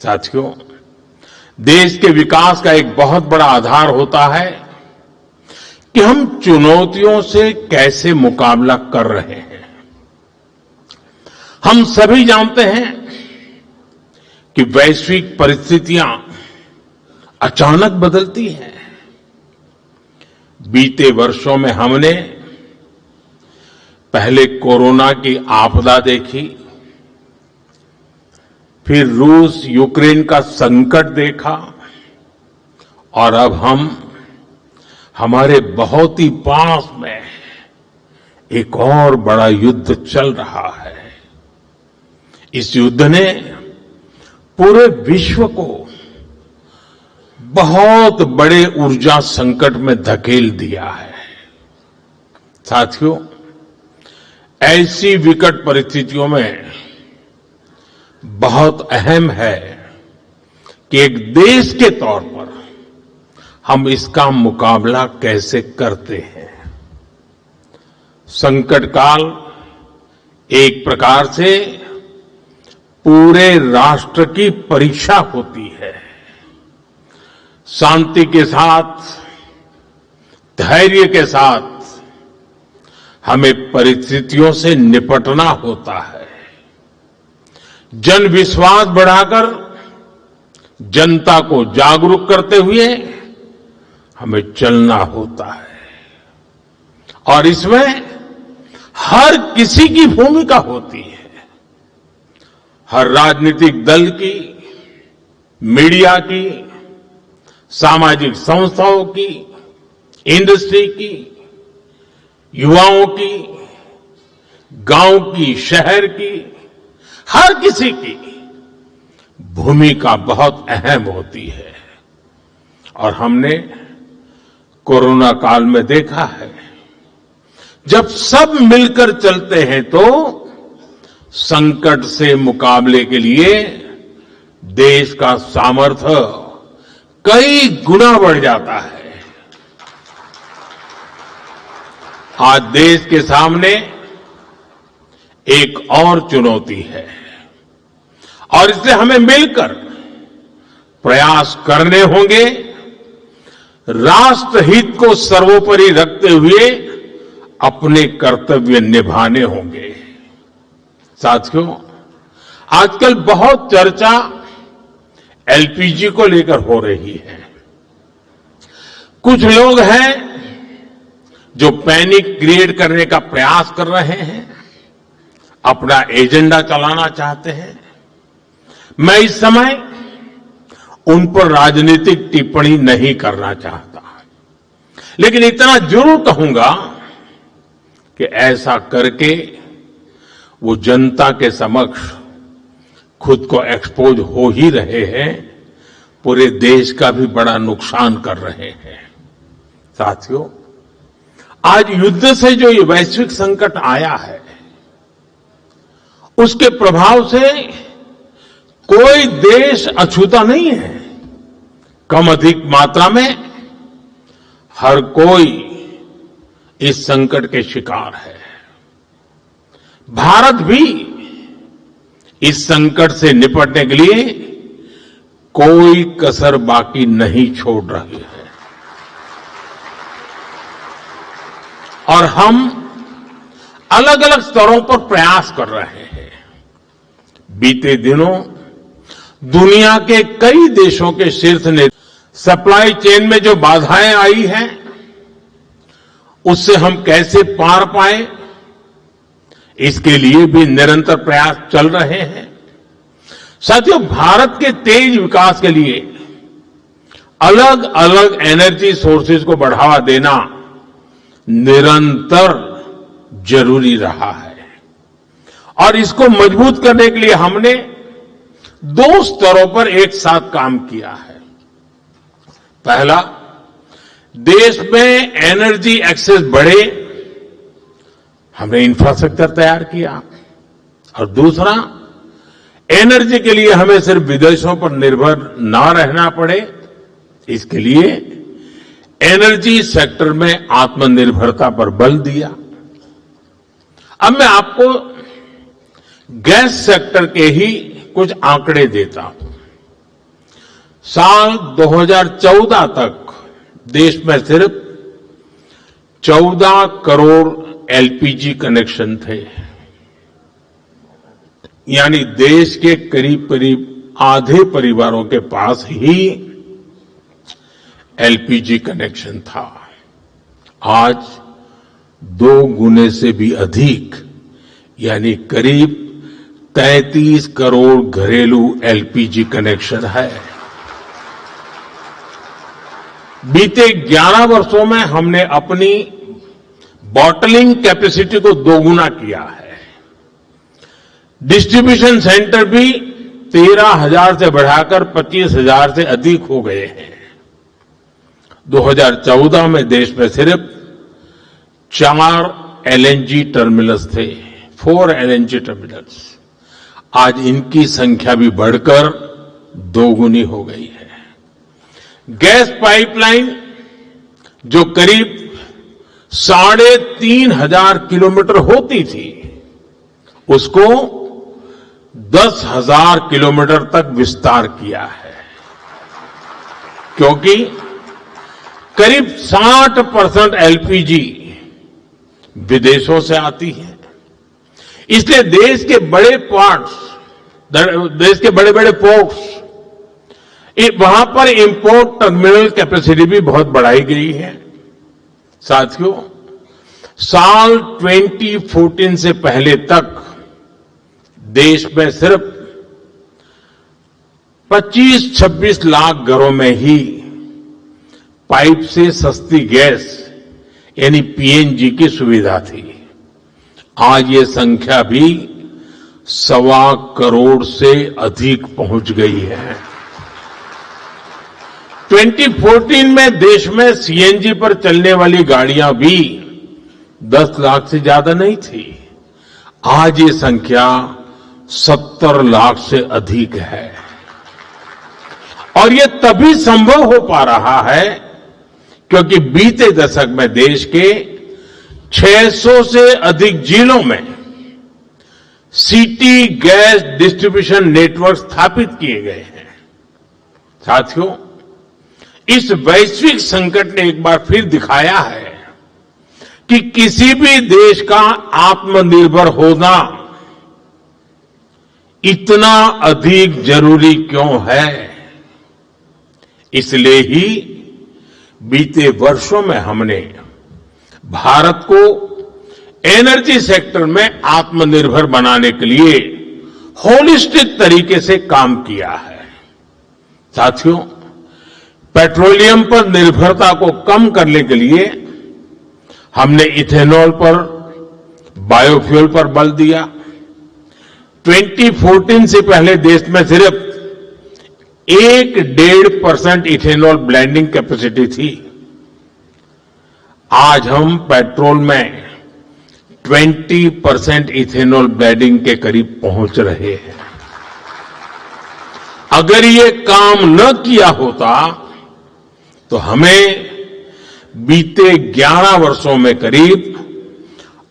साथियों, देश के विकास का एक बहुत बड़ा आधार होता है कि हम चुनौतियों से कैसे मुकाबला कर रहे हैं। हम सभी जानते हैं कि वैश्विक परिस्थितियां अचानक बदलती हैं। बीते वर्षों में हमने पहले कोरोना की आपदा देखी, फिर रूस यूक्रेन का संकट देखा और अब हम हमारे बहुत ही पास में एक और बड़ा युद्ध चल रहा है। इस युद्ध ने पूरे विश्व को बहुत बड़े ऊर्जा संकट में धकेल दिया है। साथियों, ऐसी विकट परिस्थितियों में बहुत अहम है कि एक देश के तौर पर हम इसका मुकाबला कैसे करते हैं। संकट काल एक प्रकार से पूरे राष्ट्र की परीक्षा होती है। शांति के साथ, धैर्य के साथ हमें परिस्थितियों से निपटना होता है। जन विश्वास बढ़ाकर जनता को जागरूक करते हुए हमें चलना होता है और इसमें हर किसी की भूमिका होती है। हर राजनीतिक दल की, मीडिया की, सामाजिक संस्थाओं की, इंडस्ट्री की, युवाओं की, गांव की, शहर की, हर किसी की भूमिका बहुत अहम होती है। और हमने कोरोना काल में देखा है, जब सब मिलकर चलते हैं तो संकट से मुकाबले के लिए देश का सामर्थ्य कई गुना बढ़ जाता है। आज देश के सामने एक और चुनौती है और इसलिए हमें मिलकर प्रयास करने होंगे। राष्ट्रहित को सर्वोपरि रखते हुए अपने कर्तव्य निभाने होंगे। साथियों, आजकल बहुत चर्चा एलपीजी को लेकर हो रही है। कुछ लोग हैं जो पैनिक क्रिएट करने का प्रयास कर रहे हैं, अपना एजेंडा चलाना चाहते हैं। मैं इस समय उन पर राजनीतिक टिप्पणी नहीं करना चाहता, लेकिन इतना जरूर कहूंगा कि ऐसा करके वो जनता के समक्ष खुद को एक्सपोज हो ही रहे हैं, पूरे देश का भी बड़ा नुकसान कर रहे हैं। साथियों, आज युद्ध से जो ये वैश्विक संकट आया है, उसके प्रभाव से कोई देश अछूता नहीं है। कम अधिक मात्रा में हर कोई इस संकट के शिकार है। भारत भी इस संकट से निपटने के लिए कोई कसर बाकी नहीं छोड़ रही है और हम अलग अलग स्तरों पर प्रयास कर रहे हैं। बीते दिनों दुनिया के कई देशों के शीर्ष नेता सप्लाई चेन में जो बाधाएं आई हैं, उससे हम कैसे पार पाए, इसके लिए भी निरंतर प्रयास चल रहे हैं। साथियों, भारत के तेज विकास के लिए अलग अलग एनर्जी सोर्सेज को बढ़ावा देना निरंतर जरूरी रहा है और इसको मजबूत करने के लिए हमने 2 स्तरों पर एक साथ काम किया है। पहला, देश में एनर्जी एक्सेस बढ़े, हमने इंफ्रास्ट्रक्चर तैयार किया और दूसरा, एनर्जी के लिए हमें सिर्फ विदेशों पर निर्भर ना रहना पड़े, इसके लिए एनर्जी सेक्टर में आत्मनिर्भरता पर बल दिया। अब मैं आपको गैस सेक्टर के ही कुछ आंकड़े देता हूं। साल 2014 तक देश में सिर्फ 14 करोड़ एलपीजी कनेक्शन थे, यानी देश के करीब करीब आधे परिवारों के पास ही एलपीजी कनेक्शन था। आज 2 गुने से भी अधिक, यानी करीब 33 करोड़ घरेलू एलपीजी कनेक्शन है। बीते 11 वर्षों में हमने अपनी बॉटलिंग कैपेसिटी को 2 गुना किया है। डिस्ट्रीब्यूशन सेंटर भी 13,000 से बढ़ाकर 25,000 से अधिक हो गए हैं। 2014 में देश में सिर्फ 4 एलएनजी टर्मिनल्स थे, 4 एलएनजी टर्मिनल्स। आज इनकी संख्या भी बढ़कर 2 गुनी हो गई है। गैस पाइपलाइन जो करीब 3,500 किलोमीटर होती थी, उसको 10,000 किलोमीटर तक विस्तार किया है, क्योंकि करीब 60% एलपीजी विदेशों से आती है। इसलिए देश के बड़े बड़े पोर्ट्स, वहां पर इंपोर्ट टर्मिनल कैपेसिटी भी बहुत बढ़ाई गई है। साथियों, साल 2014 से पहले तक देश में सिर्फ 25-26 लाख घरों में ही पाइप से सस्ती गैस यानी पीएनजी की सुविधा थी। आज ये संख्या भी 1.25 करोड़ से अधिक पहुंच गई है। 2014 में देश में सीएनजी पर चलने वाली गाड़ियां भी 10 लाख से ज्यादा नहीं थी। आज ये संख्या 70 लाख से अधिक है, और ये तभी संभव हो पा रहा है क्योंकि बीते दशक में देश के 600 से अधिक जिलों में सिटी गैस डिस्ट्रीब्यूशन नेटवर्क स्थापित किए गए हैं। साथियों, इस वैश्विक संकट ने एक बार फिर दिखाया है कि किसी भी देश का आत्मनिर्भर होना इतना अधिक जरूरी क्यों है। इसलिए ही बीते वर्षों में हमने भारत को एनर्जी सेक्टर में आत्मनिर्भर बनाने के लिए होलिस्टिक तरीके से काम किया है। साथियों, पेट्रोलियम पर निर्भरता को कम करने के लिए हमने इथेनॉल पर, बायोफ्यूल पर बल दिया। 2014 से पहले देश में सिर्फ 1-1.5% इथेनॉल ब्लेंडिंग कैपेसिटी थी। आज हम पेट्रोल में 20% इथेनॉल ब्लेंडिंग के करीब पहुंच रहे हैं। अगर ये काम न किया होता तो हमें बीते 11 वर्षों में करीब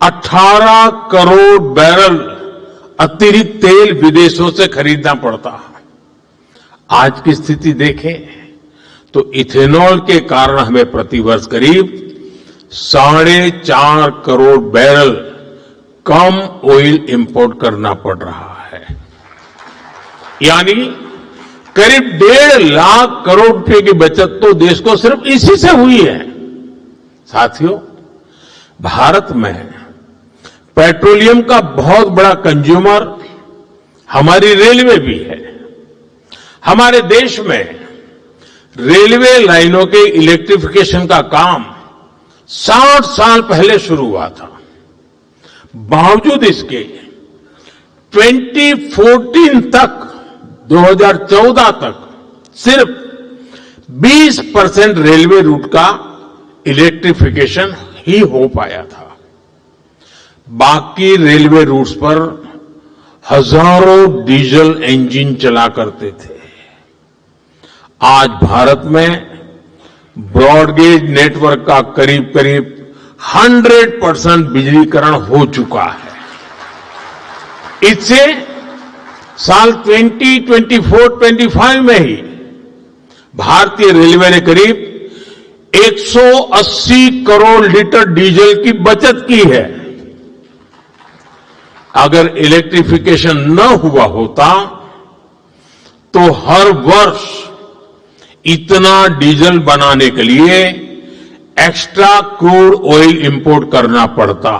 18 करोड़ बैरल अतिरिक्त तेल विदेशों से खरीदना पड़ता। आज की स्थिति देखें तो इथेनॉल के कारण हमें प्रतिवर्ष करीब 4.5 करोड़ बैरल कम ऑयल इंपोर्ट करना पड़ रहा है, यानी करीब 1.5 लाख करोड़ रुपए की बचत तो देश को सिर्फ इसी से हुई है। साथियों, भारत में पेट्रोलियम का बहुत बड़ा कंज्यूमर हमारी रेलवे भी है। हमारे देश में रेलवे लाइनों के इलेक्ट्रिफिकेशन का काम 60 साल पहले शुरू हुआ था। बावजूद इसके 2014 तक, 2014 तक सिर्फ 20% रेलवे रूट का इलेक्ट्रिफिकेशन ही हो पाया था। बाकी रेलवे रूट्स पर हजारों डीजल इंजन चला करते थे। आज भारत में ब्रॉडगेज नेटवर्क का करीब करीब 100% बिजलीकरण हो चुका है। इससे साल 2024-25 में ही भारतीय रेलवे ने करीब 180 करोड़ लीटर डीजल की बचत की है। अगर इलेक्ट्रिफिकेशन न हुआ होता तो हर वर्ष इतना डीजल बनाने के लिए एक्स्ट्रा क्रूड ऑयल इंपोर्ट करना पड़ता।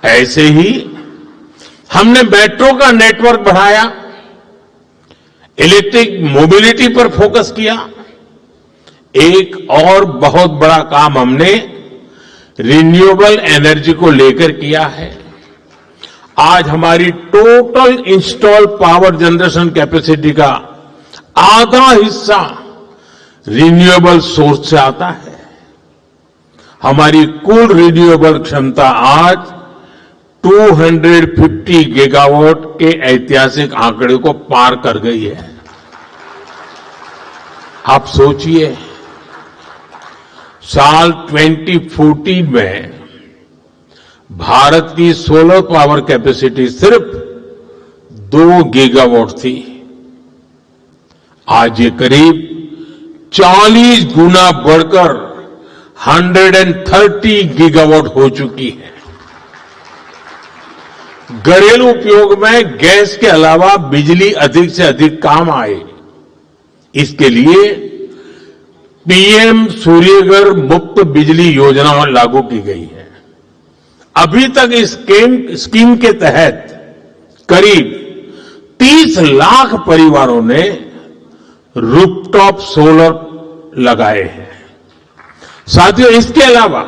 ऐसे ही हमने मेट्रो का नेटवर्क बढ़ाया, इलेक्ट्रिक मोबिलिटी पर फोकस किया। एक और बहुत बड़ा काम हमने रिन्यूएबल एनर्जी को लेकर किया है। आज हमारी total install power generation capacity का आधा हिस्सा रिन्यूएबल सोर्स से आता है। हमारी कुल रिन्यूएबल क्षमता आज 250 गीगावाट के ऐतिहासिक आंकड़े को पार कर गई है। आप सोचिए, साल 2014 में भारत की सोलर पावर कैपेसिटी सिर्फ 2 गीगावाट थी। आज ये करीब 40 गुना बढ़कर 130 गीगावाट हो चुकी है। घरेलू उपयोग में गैस के अलावा बिजली अधिक से अधिक काम आए, इसके लिए पीएम सूर्यघर मुफ्त बिजली योजना लागू की गई है। अभी तक इस स्कीम के तहत करीब 30 लाख परिवारों ने रूफटॉप सोलर लगाए हैं। साथियों, इसके अलावा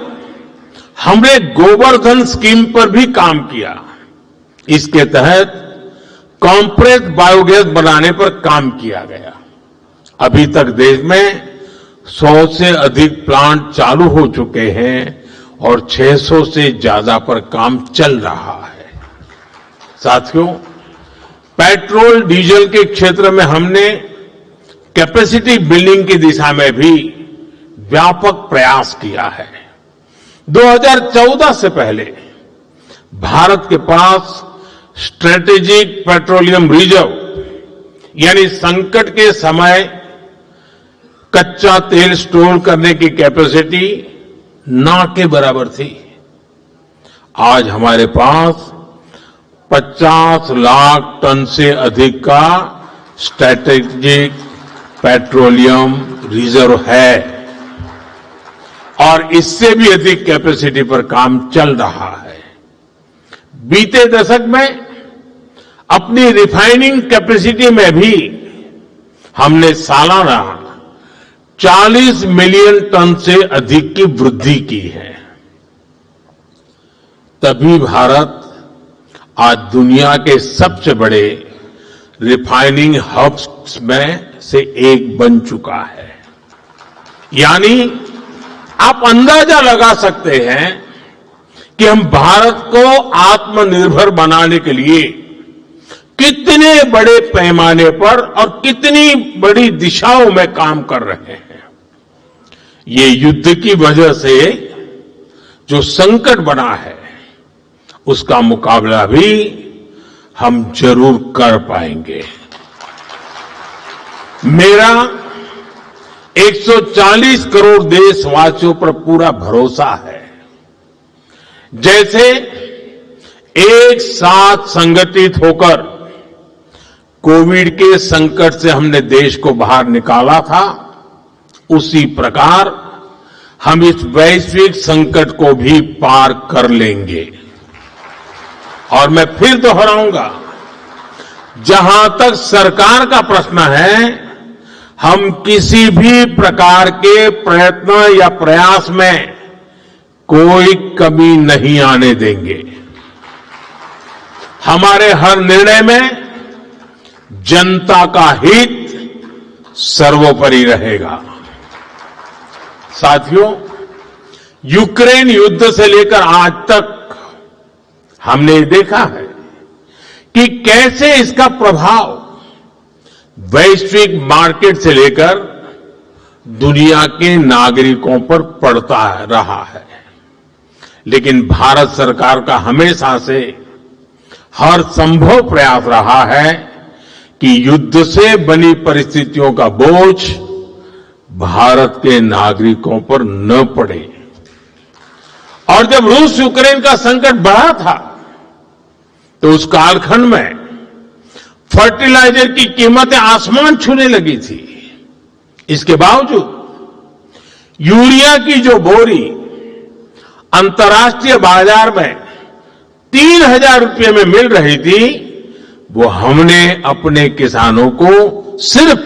हमने गोवर्धन स्कीम पर भी काम किया। इसके तहत कॉम्प्रेस्ड बायोगैस बनाने पर काम किया गया। अभी तक देश में 100 से अधिक प्लांट चालू हो चुके हैं और 600 से ज्यादा पर काम चल रहा है। साथियों, पेट्रोल डीजल के क्षेत्र में हमने कैपेसिटी बिल्डिंग की दिशा में भी व्यापक प्रयास किया है। 2014 से पहले भारत के पास स्ट्रेटेजिक पेट्रोलियम रिजर्व यानी संकट के समय कच्चा तेल स्टोर करने की कैपेसिटी ना के बराबर थी। आज हमारे पास 50 लाख टन से अधिक का स्ट्रेटेजिक पेट्रोलियम रिजर्व है और इससे भी अधिक कैपेसिटी पर काम चल रहा है। बीते दशक में अपनी रिफाइनिंग कैपेसिटी में भी हमने सालाना 40 मिलियन टन से अधिक की वृद्धि की है। तभी भारत आज दुनिया के सबसे बड़े रिफाइनिंग हब्स में से एक बन चुका है। यानी आप अंदाजा लगा सकते हैं कि हम भारत को आत्मनिर्भर बनाने के लिए कितने बड़े पैमाने पर और कितनी बड़ी दिशाओं में काम कर रहे हैं। ये युद्ध की वजह से जो संकट बना है उसका मुकाबला भी हम जरूर कर पाएंगे। मेरा 140 करोड़ देशवासियों पर पूरा भरोसा है। जैसे एक साथ संगठित होकर कोविड के संकट से हमने देश को बाहर निकाला था, उसी प्रकार हम इस वैश्विक संकट को भी पार कर लेंगे। और मैं फिर दोहराऊंगा, जहां तक सरकार का प्रश्न है, हम किसी भी प्रकार के प्रयत्न या प्रयास में कोई कमी नहीं आने देंगे। हमारे हर निर्णय में जनता का हित सर्वोपरि रहेगा। साथियों, यूक्रेन युद्ध से लेकर आज तक हमने देखा है कि कैसे इसका प्रभाव वैश्विक मार्केट से लेकर दुनिया के नागरिकों पर पड़ता रहा है। लेकिन भारत सरकार का हमेशा से हर संभव प्रयास रहा है कि युद्ध से बनी परिस्थितियों का बोझ भारत के नागरिकों पर न पड़े। और जब रूस यूक्रेन का संकट बढ़ा था तो उस कालखंड में फर्टिलाइजर की कीमतें आसमान छूने लगी थी। इसके बावजूद यूरिया की जो बोरी अंतर्राष्ट्रीय बाजार में 3,000 रुपये में मिल रही थी, वो हमने अपने किसानों को सिर्फ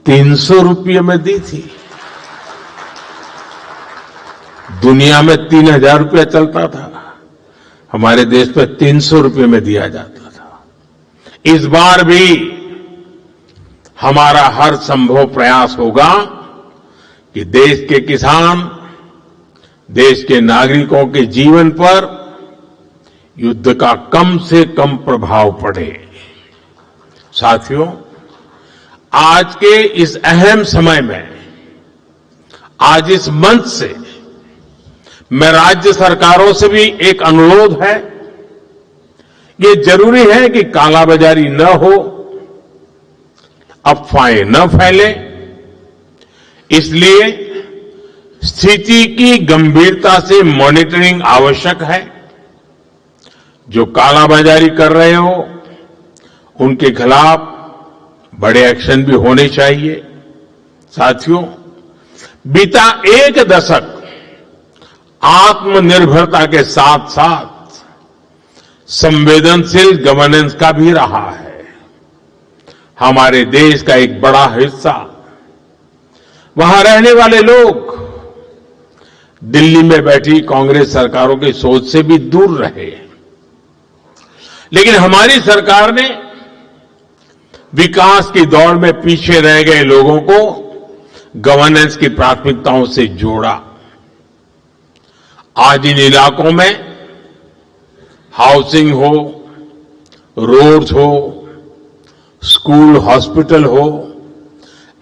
300 रुपये में दी थी। दुनिया में 3,000 रुपया चलता था, हमारे देश में 300 रुपये में दिया जाता था। इस बार भी हमारा हर संभव प्रयास होगा कि देश के किसान, देश के नागरिकों के जीवन पर युद्ध का कम से कम प्रभाव पड़े। साथियों, आज के इस अहम समय में, आज इस मंच से मैं राज्य सरकारों से भी एक अनुरोध है। ये जरूरी है कि कालाबाजारी न हो, अफवाहें न फैले, इसलिए स्थिति की गंभीरता से मॉनिटरिंग आवश्यक है। जो कालाबाजारी कर रहे हो उनके खिलाफ बड़े एक्शन भी होने चाहिए। साथियों, बीता एक दशक आत्मनिर्भरता के साथ साथ संवेदनशील गवर्नेंस का भी रहा है। हमारे देश का एक बड़ा हिस्सा, वहां रहने वाले लोग दिल्ली में बैठी कांग्रेस सरकारों की सोच से भी दूर रहे, लेकिन हमारी सरकार ने विकास की दौड़ में पीछे रह गए लोगों को गवर्नेंस की प्राथमिकताओं से जोड़ा। आज इन इलाकों में हाउसिंग हो, रोड्स हो, स्कूल, हॉस्पिटल हो,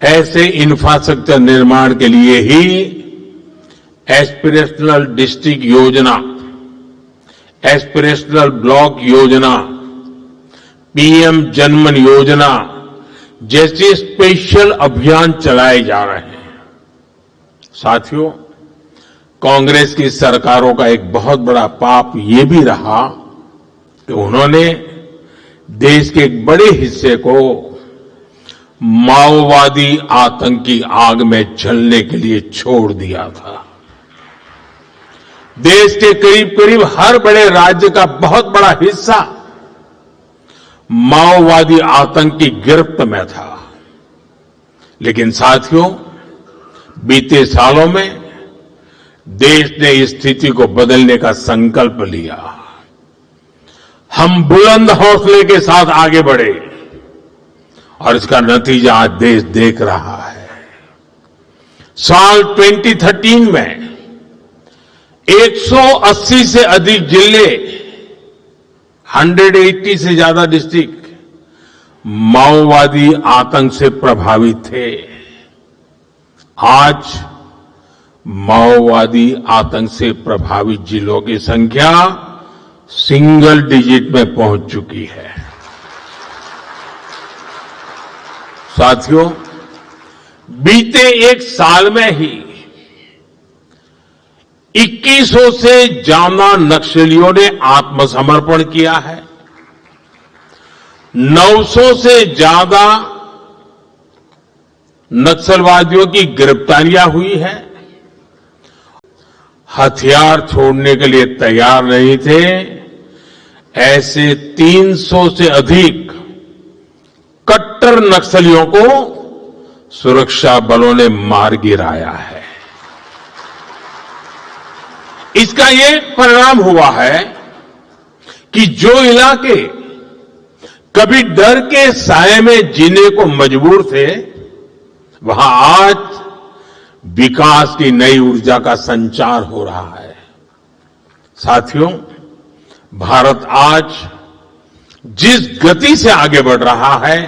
ऐसे इंफ्रास्ट्रक्चर निर्माण के लिए ही एस्पिरेशनल डिस्ट्रिक्ट योजना, एस्पिरेशनल ब्लॉक योजना, पीएम जनमन योजना जैसे स्पेशल अभियान चलाए जा रहे हैं। साथियों, कांग्रेस की सरकारों का एक बहुत बड़ा पाप ये भी रहा कि उन्होंने देश के एक बड़े हिस्से को माओवादी आतंकी आग में जलने के लिए छोड़ दिया था। देश के करीब करीब हर बड़े राज्य का बहुत बड़ा हिस्सा माओवादी आतंक की गिरफ्त में था। लेकिन साथियों, बीते सालों में देश ने इस स्थिति को बदलने का संकल्प लिया। हम बुलंद हौसले के साथ आगे बढ़े और इसका नतीजा आज देश देख रहा है। साल 2013 में 180 से अधिक जिले, 180 से ज्यादा डिस्ट्रिक्ट माओवादी आतंक से प्रभावित थे। आज माओवादी आतंक से प्रभावित जिलों की संख्या सिंगल डिजिट में पहुंच चुकी है। साथियों, बीते एक साल में ही 2100 से ज्यादा नक्सलियों ने आत्मसमर्पण किया है। 900 से ज्यादा नक्सलवादियों की गिरफ्तारियां हुई है। हथियार छोड़ने के लिए तैयार नहीं थे, ऐसे 300 से अधिक कट्टर नक्सलियों को सुरक्षा बलों ने मार गिराया है। इसका ये परिणाम हुआ है कि जो इलाके कभी डर के साए में जीने को मजबूर थे, वहां आज विकास की नई ऊर्जा का संचार हो रहा है। साथियों, भारत आज जिस गति से आगे बढ़ रहा है,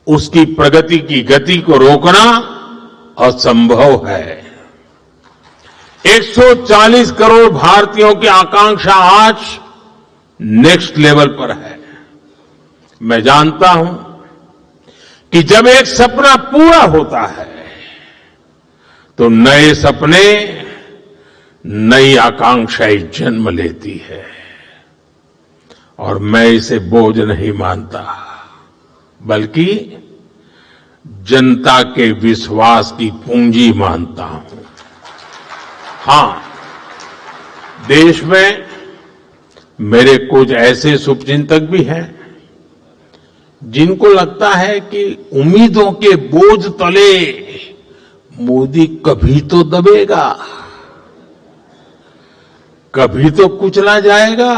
उसकी प्रगति की गति को रोकना असंभव है। 140 करोड़ भारतीयों की आकांक्षा आज नेक्स्ट लेवल पर है। मैं जानता हूं कि जब एक सपना पूरा होता है तो नए सपने, नई आकांक्षाएं जन्म लेती है और मैं इसे बोझ नहीं मानता, बल्कि जनता के विश्वास की पूंजी मानता हूं। हां, देश में मेरे कुछ ऐसे शुभचिंतक भी हैं जिनको लगता है कि उम्मीदों के बोझ तले मोदी कभी तो दबेगा, कभी तो कुचला जाएगा,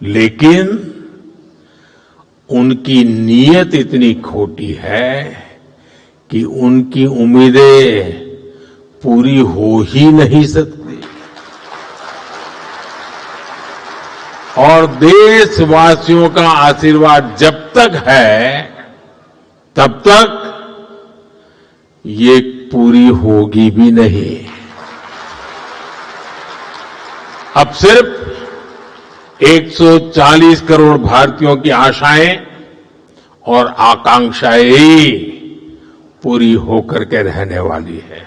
लेकिन उनकी नीयत इतनी खोटी है कि उनकी उम्मीदें पूरी हो ही नहीं सकती। और देशवासियों का आशीर्वाद जब तक है तब तक ये पूरी होगी भी नहीं। अब सिर्फ 140 करोड़ भारतीयों की आशाएं और आकांक्षाएं ही पूरी होकर के रहने वाली है।